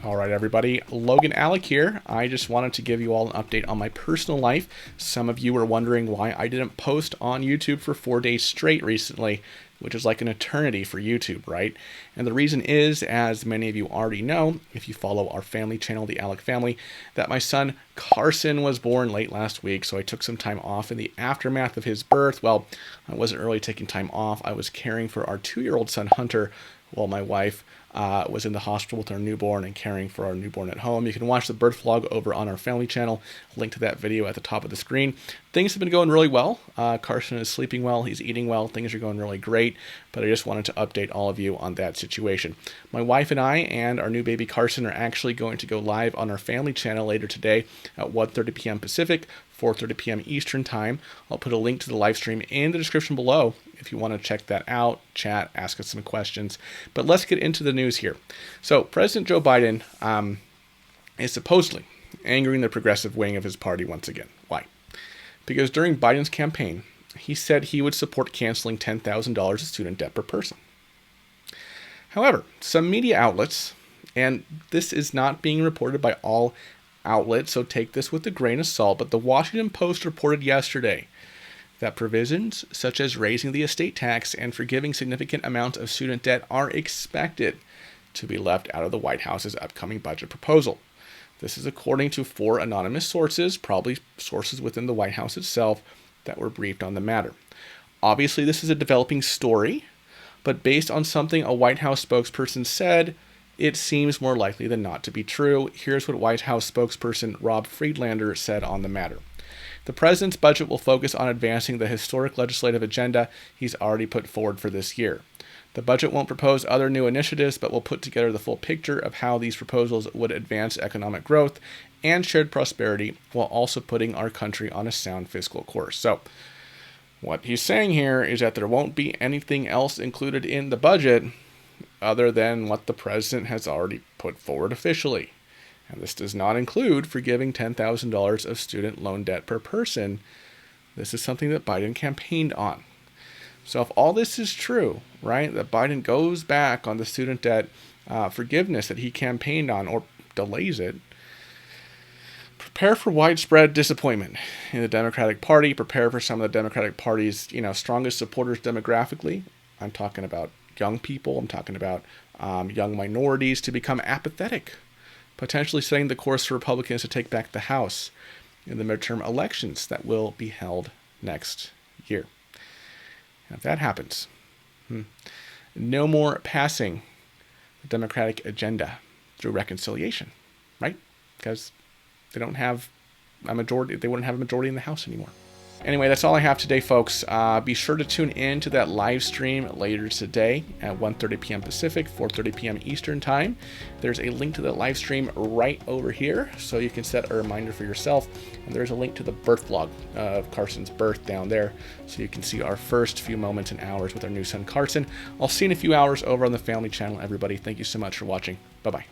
All right, everybody. Logan Alec here. I just wanted to give you all an update on my personal life. Some of you were wondering why I didn't post on YouTube for 4 days straight recently, which is like an eternity for YouTube, right? And the reason is, as many of you already know, if you follow our family channel, the Alec family, that my son Carson was born late last week, so I took some time off in the aftermath of his birth. Well, I wasn't really taking time off. I was caring for our 2-year-old son Hunter while my wife was in the hospital with our newborn and caring for our newborn at home. You can watch the birth vlog over on our family channel. Link to that video at the top of the screen. Things have been going really well. Carson is sleeping well. He's eating well. Things are going really great. But I just wanted to update all of you on that situation. My wife and I and our new baby Carson are actually going to go live on our family channel later today at 1:30 p.m. Pacific, 4:30 p.m. Eastern Time. I'll put a link to the live stream in the description below if you want to check that out, chat, ask us some questions. But let's get into the news here. So President Joe Biden is supposedly angering the progressive wing of his party once again. Why? Because during Biden's campaign, he said he would support canceling $10,000 of student debt per person. However, some media outlets, and this is not being reported by all outlets, so take this with a grain of salt, but the Washington Post reported yesterday that provisions such as raising the estate tax and forgiving significant amounts of student debt are expected to be left out of the White House's upcoming budget proposal. This is according to 4 anonymous sources, probably sources within the White House itself, that were briefed on the matter. Obviously, this is a developing story, but based on something a White House spokesperson said, it seems more likely than not to be true. Here's what White House spokesperson Rob Friedlander said on the matter. The president's budget will focus on advancing the historic legislative agenda he's already put forward for this year. The budget won't propose other new initiatives, but will put together the full picture of how these proposals would advance economic growth and shared prosperity while also putting our country on a sound fiscal course. So what he's saying here is that there won't be anything else included in the budget other than what the president has already put forward officially. And this does not include forgiving $10,000 of student loan debt per person. This is something that Biden campaigned on. So if all this is true, right, that Biden goes back on the student debt forgiveness that he campaigned on or delays it, prepare for widespread disappointment in the Democratic Party. Prepare for some of the Democratic Party's, strongest supporters demographically. I'm talking about young people. I'm talking about young minorities to become apathetic, potentially setting the course for Republicans to take back the House in the midterm elections that will be held next year. And if that happens, no more passing the Democratic agenda through reconciliation, right? Because they don't have a majority. They wouldn't have a majority in the House anymore. Anyway, that's all I have today, folks. Be sure to tune in to that live stream later today at 1:30 p.m. Pacific, 4:30 p.m. Eastern Time. There's a link to the live stream right over here, so you can set a reminder for yourself. And there's a link to the birth vlog of Carson's birth down there, so you can see our first few moments and hours with our new son, Carson. I'll see you in a few hours over on the family channel, everybody. Thank you so much for watching. Bye-bye.